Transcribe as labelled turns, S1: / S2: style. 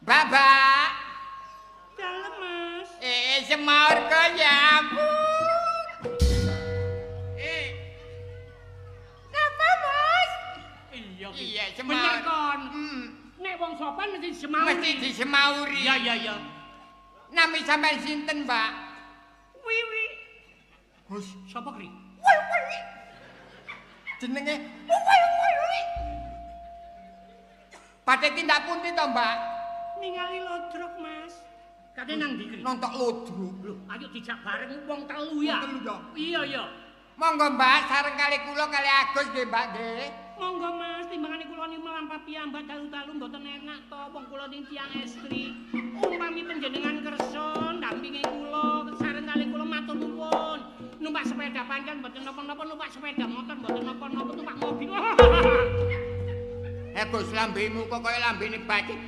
S1: Babak.
S2: Dalem, Mas.
S1: Semaur kok ya ampun. Napa, Mas?
S2: Iya,
S1: semaur.
S2: Bener kon. Nek wong sopan mesti disemauri.
S1: Mesti disemauri.
S2: Iya.
S1: Nami sampean sinten, Mbak?
S2: Wiwi.
S1: Hus,
S2: Sapa kri?
S1: Wiwi. Jenenge Wiwi. Padhe tindak pundi to, Mbak?
S2: Ningali lodrok, Mas. Kate nang ndi kri?
S1: Nontok lodro.
S2: Lho, ayo dijak bareng wong telu ya.
S1: Wong telu, ya?
S2: Iya.
S1: Monggo, Mbak, sareng kali kula kali Agus nggih, Mbak nggih.
S2: Monggo Mas, timbangane kula niku melampah piyambak dalu-dalu mboten enak to wong kula ning tiyang estri. Umpami panjenengan kersa ndampingi kula, sareng kali kula matur nuwun. Numpak sepeda pancen mboten napa-napa, numpak sepeda motor mboten napa-napa, numpak mobil.
S1: Bos lambemu kok kaya lambene bacin.